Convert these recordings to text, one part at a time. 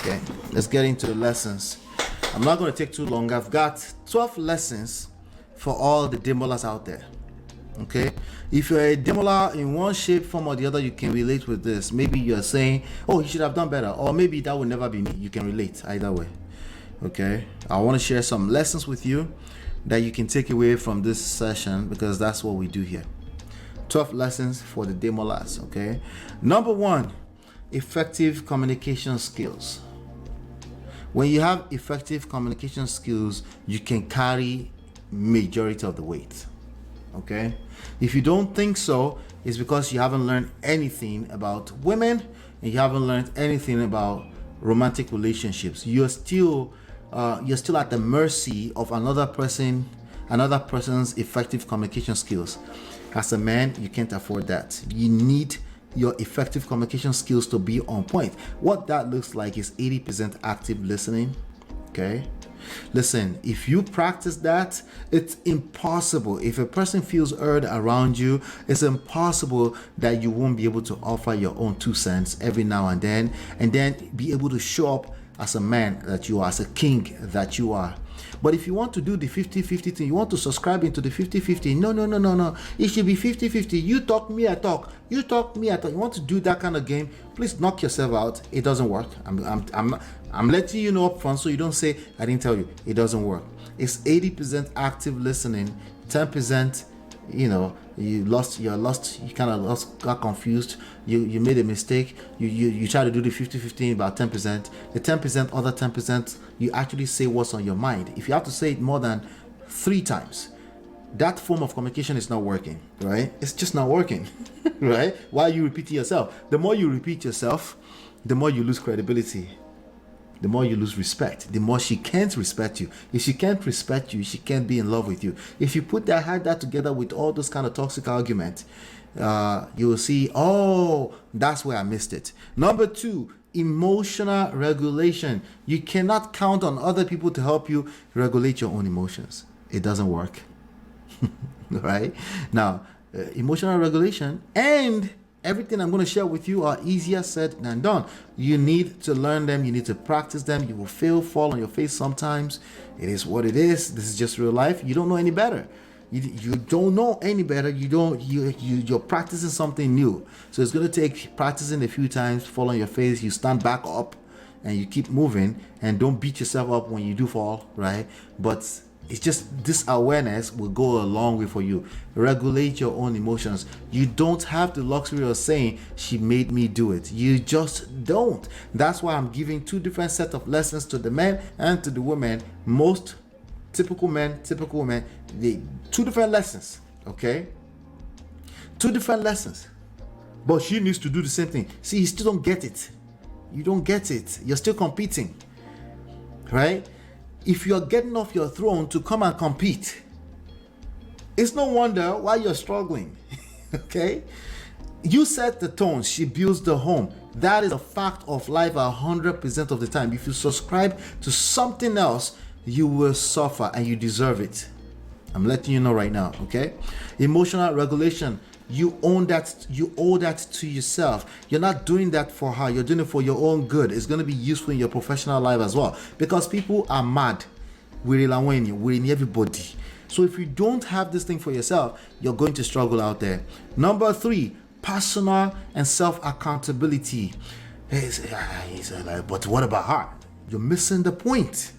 Okay, let's get into the lessons. I'm not going to take too long. I've got 12 lessons for all the Demolas out there. Okay, if you're a Demola in one shape, form, or the other, you can relate with this. Maybe you're saying, oh, you should have done better, or maybe that will never be me. You can relate either way. Okay, I want to share some lessons with you that you can take away from this session, because that's what we do here. 12 lessons for the Demolas. Okay, number one, effective communication skills. When you have effective communication skills, you can carry majority of the weight. Okay, if you don't think so, it's because you haven't learned anything about women and you haven't learned anything about romantic relationships. You're still at the mercy of another person's effective communication skills. As a man, you can't afford that. You need your effective communication skills to be on point. What that looks like is 80% active listening. Okay, listen, if you practice that, it's impossible. If a person feels heard around you, it's impossible that you won't be able to offer your own 2 cents every now and then be able to show up as a man that you are, as a king that you are. But if you want to do the 50-50 thing, you want to subscribe into the 50-50, no. It should be 50-50. You talk, me I talk. You talk, me I talk. You want to do that kind of game, please knock yourself out. It doesn't work. I'm letting you know up front so you don't say I didn't tell you. It doesn't work. It's 80% active listening, 10%, you kind of got confused, you made a mistake, you try to do the 50-50 about 10%, the 10%, other 10%, you actually say what's on your mind. If you have to say it more than 3 times, that form of communication is not working, right? It's just not working. Right? Why you repeat yourself? The more you repeat yourself, the more you lose credibility, the more you lose respect, the more she can't respect you. If she can't respect you, she can't be in love with you. If you put that together with all those kind of toxic arguments, you will see, oh, that's where I missed it. Number 2, emotional regulation. You cannot count on other people to help you regulate your own emotions. It doesn't work. Right? Now, emotional regulation and everything I'm going to share with you are easier said than done. You need to learn them. You need to practice them. You will fall on your face sometimes. It is what it is. This is just real life. You don't know any better. You don't know any better. You're practicing something new. So it's going to take practicing a few times, fall on your face. You stand back up and you keep moving, and don't beat yourself up when you do fall, right? But it's just this awareness will go a long way for you. Regulate your own emotions. You don't have the luxury of saying, she made me do it. You just don't. That's why I'm giving 2 different sets of lessons to the men and to the women. Most typical men, typical women, 2 different lessons, okay? 2 different lessons. But she needs to do the same thing. See, you still don't get it. You don't get it. You're still competing, right? If you're getting off your throne to come and compete, it's no wonder why you're struggling. Okay? You set the tone, she builds the home. That is a fact of life 100% of the time. If you subscribe to something else, you will suffer, and you deserve it. I'm letting you know right now, okay? Emotional regulation. You own that. You owe that to yourself. You're not doing that for her. You're doing it for your own good. It's going to be useful in your professional life as well, because people are mad. We're in everybody. So if you don't have this thing for yourself, you're going to struggle out there. Number 3, personal and self-accountability. But what about her? You're missing the point.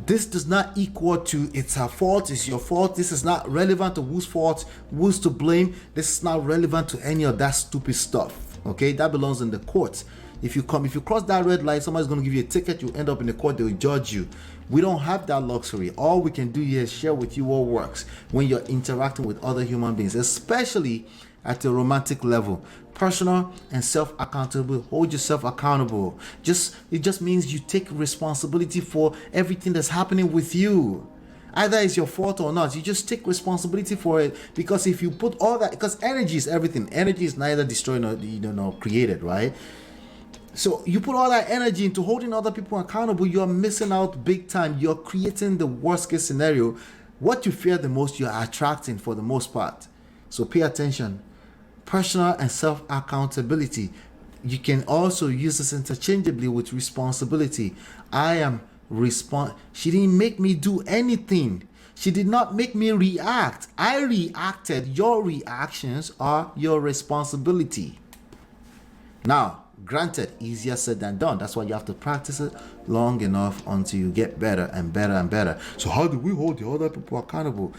This does not equal to it's her fault, it's your fault. This is not relevant to whose fault, who's to blame. This is not relevant to any of that stupid stuff. Okay, that belongs in the court. If you cross that red light, somebody's going to give you a ticket. You end up in the court. They will judge you. We don't have that luxury. All we can do here is share with you what works when you're interacting with other human beings, especially at a romantic level. Personal and self-accountable. Hold yourself accountable. It just means you take responsibility for everything that's happening with you. Either it's your fault or not, you just take responsibility for it. Because if you put all that, because energy is everything. Energy is neither destroyed nor created, right? So you put all that energy into holding other people accountable, you're missing out big time. You're creating the worst case scenario. What you fear the most, you're attracting for the most part. So pay attention. Personal and self-accountability. You can also use this interchangeably with responsibility. I am She didn't make me do anything. She did not make me react. I reacted. Your reactions are your responsibility. Now, granted, easier said than done. That's why you have to practice it long enough until you get better and better and better. So how do we hold the other people accountable?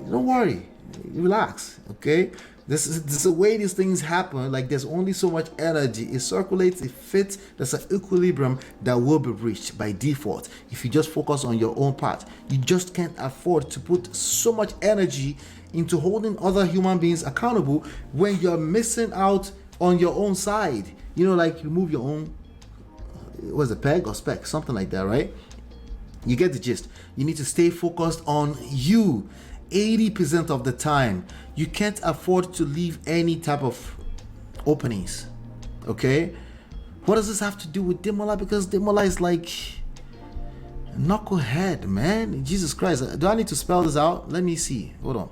Don't worry. Relax, okay? This is the way these things happen. Like, there's only so much energy. It circulates, it fits. There's an equilibrium that will be reached by default if you just focus on your own part. You just can't afford to put so much energy into holding other human beings accountable when you're missing out on your own side. You know, like, you move your own, was it peg or spec? Something like that, right? You get the gist. You need to stay focused on you 80% of the time. You can't afford to leave any type of openings. Okay? What does this have to do with Demola? Because Demola is like knucklehead, man. Jesus Christ. Do I need to spell this out? Let me see. Hold on.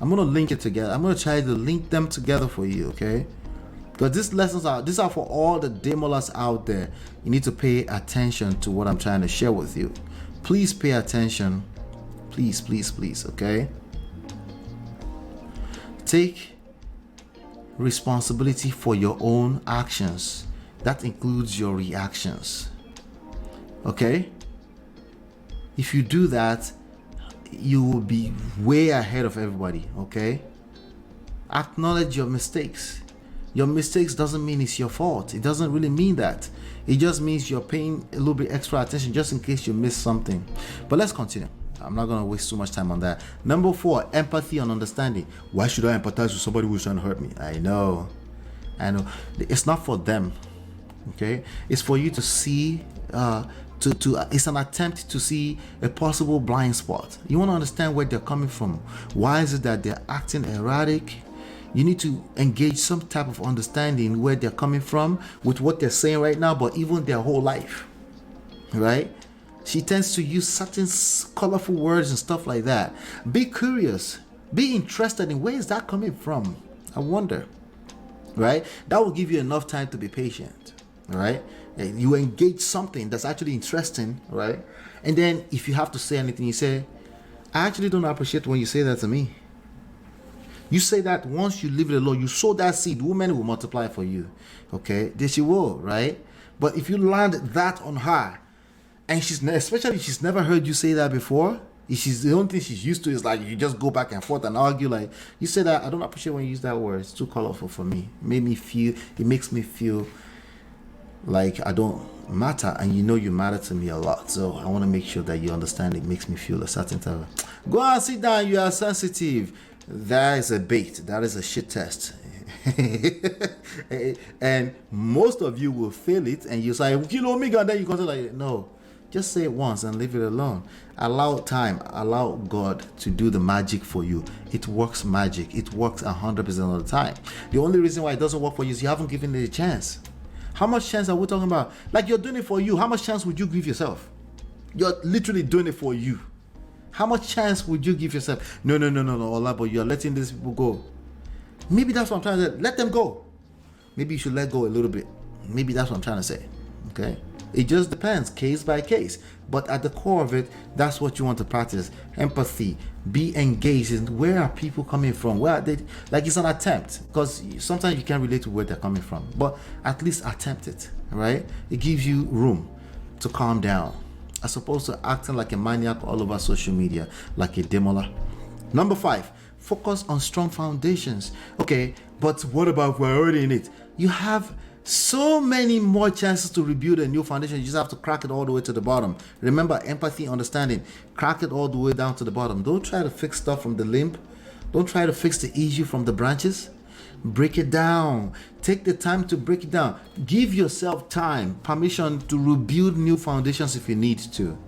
I'm gonna link it together. I'm gonna try to link them together for you, okay? Because these are for all the Demolas out there. You need to pay attention to what I'm trying to share with you. Please pay attention. Please, please, please, okay? Take responsibility for your own actions. That includes your reactions. Okay? If you do that, you will be way ahead of everybody, okay? Acknowledge your mistakes. Your mistakes doesn't mean it's your fault. It doesn't really mean that. It just means you're paying a little bit extra attention just in case you miss something. But let's continue. I'm not going to waste too much time on that. Number 4, empathy and understanding. Why should I empathize with somebody who's trying to hurt me? I know. It's not for them. Okay? It's for you to see, it's an attempt to see a possible blind spot. You want to understand where they're coming from. Why is it that they're acting erratic? You need to engage some type of understanding where they're coming from with what they're saying right now, but even their whole life. Right? She tends to use certain colorful words and stuff like that. Be curious. Be interested in where is that coming from. I wonder. Right? That will give you enough time to be patient. Right? You engage something that's actually interesting. Right? And then if you have to say anything, you say, I actually don't appreciate when you say that to me. You say that once you leave it alone, you sow that seed, woman will multiply for you. Okay? Then she will. Right? But if you land that on her, and she's never heard you say that before. The only thing she's used to is like you just go back and forth and argue. Like, you say that I don't appreciate when you use that word. It's too colorful for me. It makes me feel like I don't matter, and you know you matter to me a lot. So I want to make sure that you understand. It makes me feel a certain type of. Go and sit down. You are sensitive. That is a bait. That is a shit test. And most of you will fail it, and you say, you know me, and then you go to like, no. Just say it once and leave it alone. Allow time. Allow God to do the magic for you. It works magic. It works 100% of the time. The only reason why it doesn't work for you is you haven't given it a chance. How much chance are we talking about? Like, you're doing it for you. How much chance would you give yourself? You're literally doing it for you. How much chance would you give yourself? No, Allah, but you're letting these people go. Maybe that's what I'm trying to say. Let them go. Maybe you should let go a little bit. Maybe that's what I'm trying to say. Okay? It just depends, case by case. But at the core of it, that's what you want to practice. Empathy. Be engaged in where are people coming from? Where are they? Like, it's an attempt. Because sometimes you can't relate to where they're coming from. But at least attempt it. Right? It gives you room to calm down. As opposed to acting like a maniac all over social media. Like a Demola. Number 5. Focus on strong foundations. Okay, but what about if we're already in it? You have so many more chances to rebuild a new foundation. You just have to crack it all the way to the bottom. Remember, empathy, understanding. Crack it all the way down to the bottom. Don't try to fix stuff from the limb. Don't try to fix the issue from the branches. Break it down. Take the time to break it down. Give yourself time, permission to rebuild new foundations if you need to.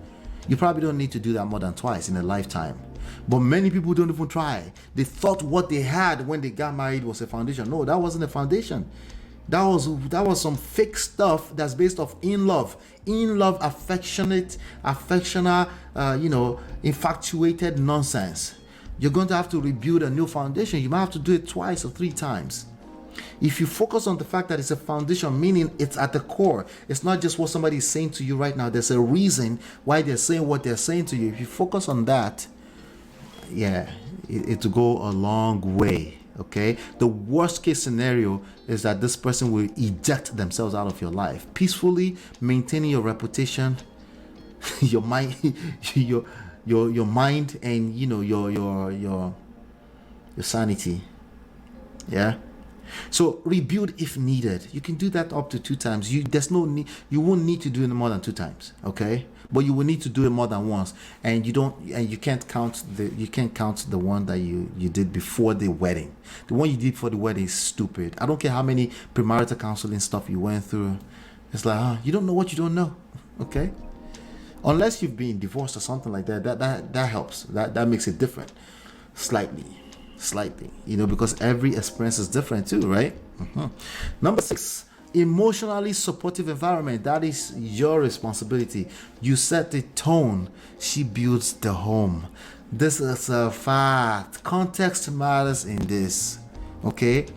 You probably don't need to do that more than twice in a lifetime. But many people don't even try. They thought what they had when they got married was a foundation. No, that wasn't a foundation. That was some fake stuff that's based off in love, affectionate, infatuated nonsense. You're going to have to rebuild a new foundation. You might have to do it twice or 3 times. If you focus on the fact that it's a foundation, meaning it's at the core, it's not just what somebody is saying to you right now. There's a reason why they're saying what they're saying to you. If you focus on that, yeah, it will go a long way. Okay, the worst case scenario is that this person will eject themselves out of your life peacefully, maintaining your reputation, your mind, your mind, and your sanity. Yeah. So rebuild if needed. You can do that up to 2 times. There's no need. You won't need to do it more than 2 times. Okay, but you will need to do it more than once. And you can't count the one that you did before the wedding. The one you did before the wedding is stupid. I don't care how many premarital counseling stuff you went through. It's like, you don't know what you don't know. Okay, unless you've been divorced or something like that. That helps. That makes it different, slightly, because every experience is different too, right? Number 6, emotionally supportive environment. That is your responsibility. You set the tone, she builds the home. This is a fact. Context matters in this. Okay,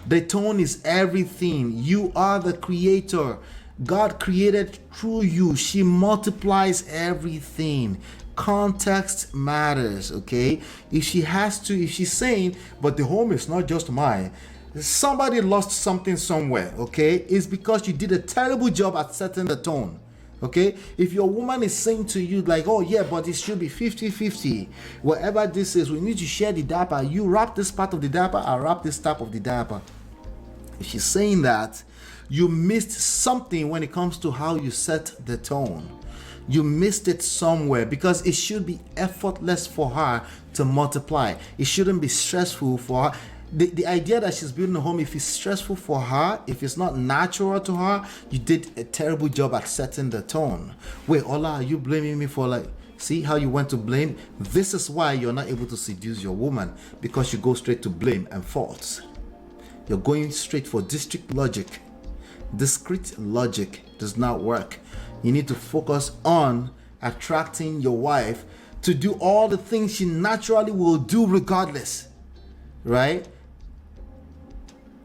the tone is everything. You are the creator. God created through you. She multiplies everything. Context matters. Okay, if she's saying, but the home is not just mine, somebody lost something somewhere. Okay, it's because you did a terrible job at setting the tone. Okay, if your woman is saying to you like, oh yeah, but it should be 50-50, whatever this is, we need to share the diaper, you wrap this part of the diaper, I wrap this type of the diaper. If she's saying that, you missed something when it comes to how you set the tone. You missed it somewhere, because it should be effortless for her to multiply. It shouldn't be stressful for her. The idea that she's building a home, if it's stressful for her, if it's not natural to her, you did a terrible job at setting the tone. Wait, Ola, are you blaming me for see how you went to blame? This is why you're not able to seduce your woman, because you go straight to blame and faults. You're going straight for discrete logic. Discrete logic does not work. You need to focus on attracting your wife to do all the things she naturally will do regardless, right?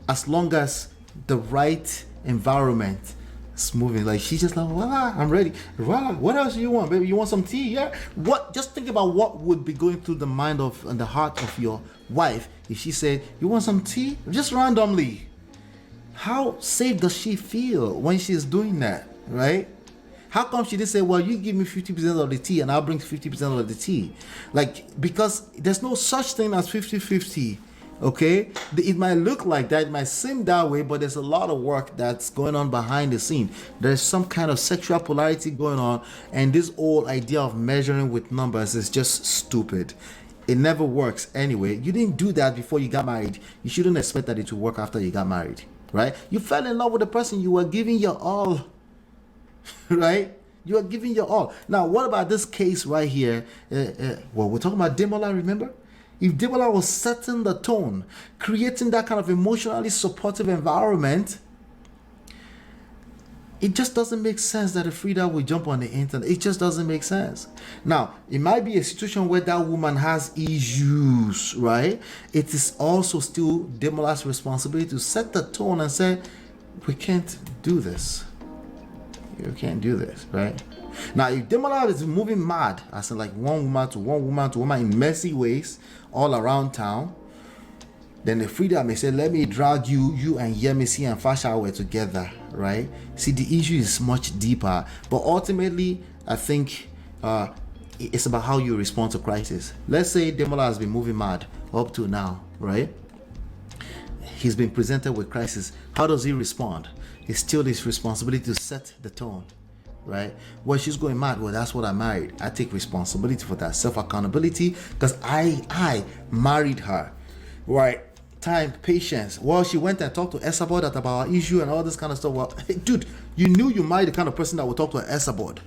As long as the right environment is moving. Like, she's just like, voila, I'm ready. Voila, what else do you want, baby? You want some tea? Yeah. What? Just think about what would be going through the mind and the heart of your wife if she said, you want some tea? Just randomly. How safe does she feel when she's doing that, right? How come she didn't say, well, you give me 50% of the tea and I'll bring 50% of the tea? Because there's no such thing as 50-50, okay? It might look like that, it might seem that way, but there's a lot of work that's going on behind the scene. There's some kind of sexual polarity going on, and this whole idea of measuring with numbers is just stupid. It never works anyway. You didn't do that before you got married. You shouldn't expect that it will work after you got married, right? You fell in love with the person, you were giving your all. Right? You are giving your all. Now, what about this case right here? Well, we're talking about Demola, remember? If Demola was setting the tone, creating that kind of emotionally supportive environment, it just doesn't make sense that a Phreeda will jump on the internet. It just doesn't make sense. Now, it might be a situation where that woman has issues, right? It is also still Demola's responsibility to set the tone and say, we can't do this. You can't do this, right? Now, if Demola is moving mad, as in like one woman to woman in messy ways all around town, then the Phreeda may say, let me drag you and Yemisi and Fashawe together, right? See, the issue is much deeper, but ultimately, I think it's about how you respond to crisis. Let's say Demola has been moving mad up to now, right? He's been presented with crisis. How does he respond? It's still his responsibility to set the tone, right? Well, she's going mad. Well, that's what I married. I take responsibility for that. Self-accountability, because I married her, right? Time, patience. Well, she went and talked to Esabod about our issue and all this kind of stuff. Well, hey, dude, you knew you married the kind of person that would talk to Esabod.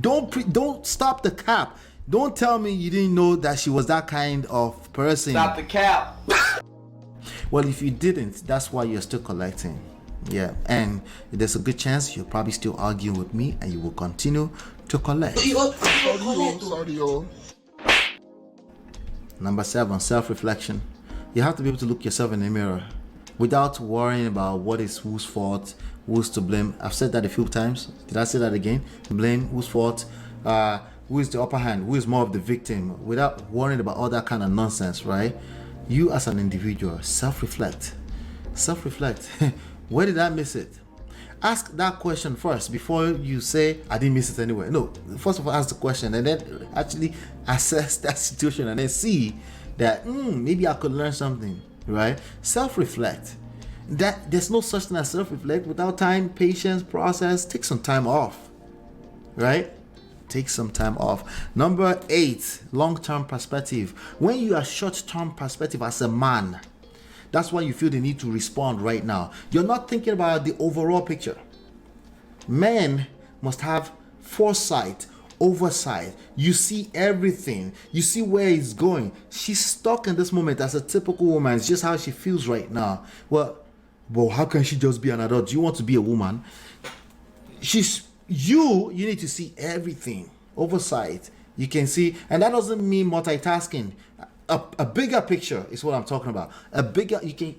Don't stop the cap. Don't tell me you didn't know that she was that kind of person. Stop the cap. Well, if you didn't, that's why you're still collecting. Yeah, and there's a good chance you'll probably still argue with me and you will continue to collect. Number 7, self-reflection. You have to be able to look yourself in the mirror. without worrying about what is whose fault, who's to blame. I've said that a few times. Did I say that again? Blame, whose fault, who is the upper hand, who is more of the victim, without worrying about all that kind of nonsense, right? You as an individual, self-reflect. Where did I miss it? Ask that question first before you say I didn't miss it anywhere. No, first of all, ask the question and then actually assess that situation and then see that maybe I could learn something, right? Self-reflect. That there's no such thing as self-reflect without time, patience, process. Take some time off, right? Take some time off. Number 8, long-term perspective. When you are short-term perspective as a man, that's why you feel the need to respond right now. You're not thinking about the overall picture. Men must have foresight, oversight. You see everything. You see where it's going. She's stuck in this moment as a typical woman. It's just how she feels right now. Well, how can she just be an adult? Do you want to be a woman? You need to see everything. Oversight. You can see, and that doesn't mean multitasking. A bigger picture is what I'm talking about.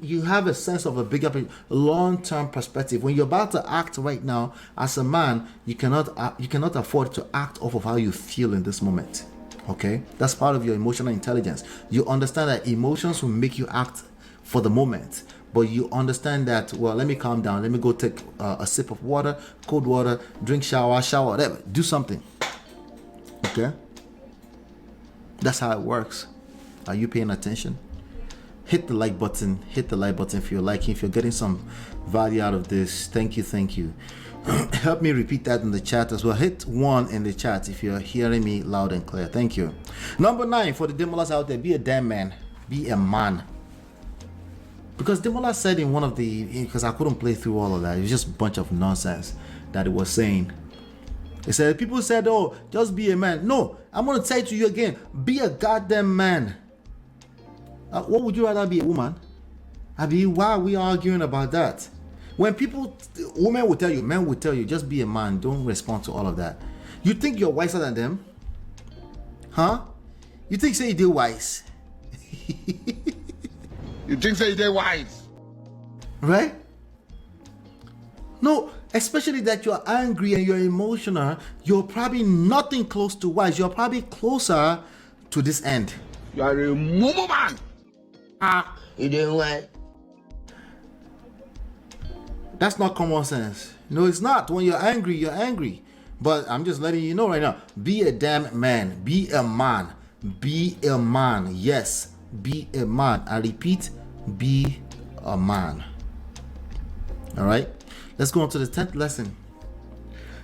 You have a sense of a bigger picture, long-term perspective. When you're about to act right now as a man, you cannot afford to act off of how you feel in this moment. Okay, that's part of your emotional intelligence. You understand that emotions will make you act for the moment, but you understand that, well, let me calm down, let me go take a sip of water, cold water, drink, shower, whatever, do something. Okay, that's how it works. Are you paying attention? Hit the like button if you're liking. If you're getting some value out of this, thank you. Help me repeat that in the chat as well. Hit 1 in the chat if you're hearing me loud and clear. Thank you. Number 9, for the Demolas out there, be a damn man. Be a man. Because Demola said in one of because I couldn't play through all of that. It was just a bunch of nonsense that it was saying. It said, people said, oh, just be a man. No, I'm going to say to you again, be a goddamn man. What would you rather be, a woman? Why are we arguing about that? When women will tell you, men will tell you, just be a man, don't respond to all of that. You think you're wiser than them? Huh? You think say they're wise? You think say they're wise? Right? No, especially that you're angry and you're emotional, you're probably nothing close to wise. You're probably closer to this end. You are a mumu man. You doing what? That's not common sense. No, it's not. When you're angry. But I'm just letting you know right now. Be a damn man. Be a man. Be a man. Yes. Be a man. I repeat, be a man. All right. Let's go on to the 10th lesson.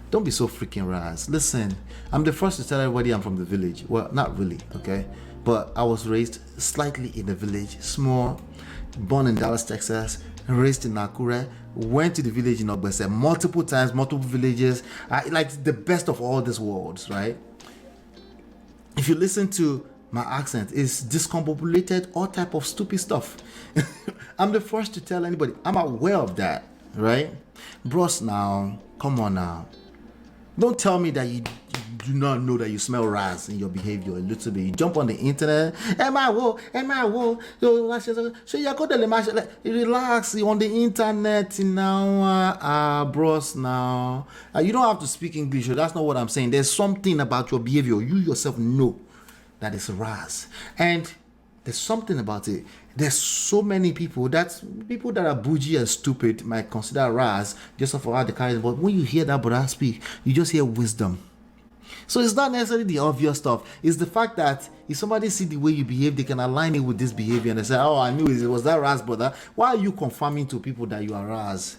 Don't be so freaking ras. Listen, I'm the first to tell everybody I'm from the village. Well, not really, okay? But I was raised slightly in the village, small, born in Dallas, Texas, raised in Nakure, went to the village in Ogbese multiple times, multiple villages. I like the best of all these worlds, right? If you listen to my accent, it's discombobulated, all type of stupid stuff. I'm the first to tell anybody. I'm aware of that, right? Bros, now, come on now. Don't tell me that you do not know that you smell ras in your behavior a little bit. You jump on the internet, am I woe? So you go to the relax on the internet now, bros now. You don't have to speak English. That's not what I'm saying. There's something about your behavior. You yourself know that it's ras. And there's something about it. There's so many people that are bougie and stupid might consider ras just for how they carry it. But when you hear that brother speak, you just hear wisdom. So it's not necessarily the obvious stuff. It's the fact that if somebody see the way you behave, they can align it with this behavior and they say, oh, I knew it was that ras, brother. Why are you confirming to people that you are ras?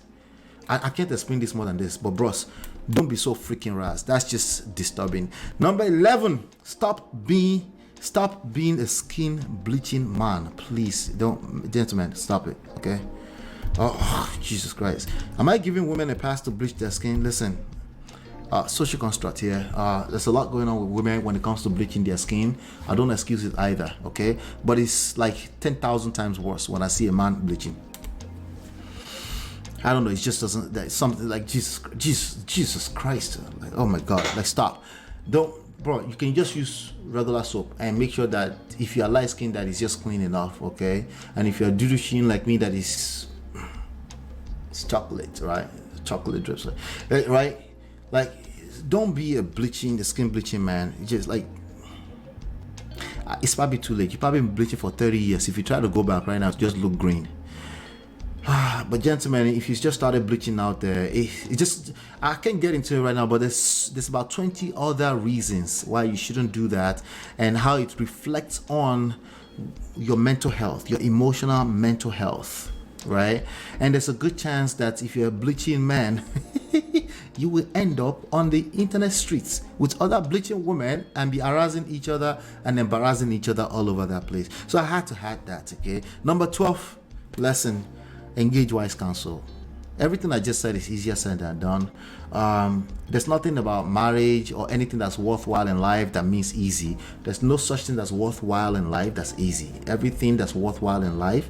I can't explain this more than this, but bros, don't be so freaking ras. That's just disturbing. Number 11, stop being a skin bleaching man. Please don't, gentlemen, stop it, okay? Oh, Jesus Christ. Am I giving women a pass to bleach their skin? Listen, social construct here. There's a lot going on with women when it comes to bleaching their skin. I don't excuse it either, okay? But it's like 10,000 times worse when I see a man bleaching. I don't know, it just doesn't, that's something like Jesus Christ. Like, oh my God, like stop. Bro, you can just use regular soap and make sure that if you are light skinned, that is just clean enough, okay? And if you're doodoo skin like me, that is It's chocolate, right? Chocolate drips, right? Like, don't be a skin bleaching man. Just like, it's probably too late. You've probably been bleaching for 30 years. If you try to go back right now, it just look green. But gentlemen, if you just started bleaching out there, it just, I can't get into it right now, but there's about 20 other reasons why you shouldn't do that, and how it reflects on your mental health, your emotional mental health, right? And there's a good chance that if you're a bleaching man, you will end up on the internet streets with other bleaching women and be harassing each other and embarrassing each other all over that place. So I had to add that, okay? Number 12 lesson: engage wise counsel. Everything I just said is easier said than done. There's nothing about marriage or anything that's worthwhile in life that means easy. There's no such thing that's worthwhile in life that's easy. Everything that's worthwhile in life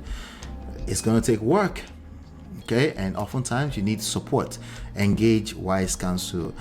is going to take work, okay? And oftentimes you need support. Engage wise counsel.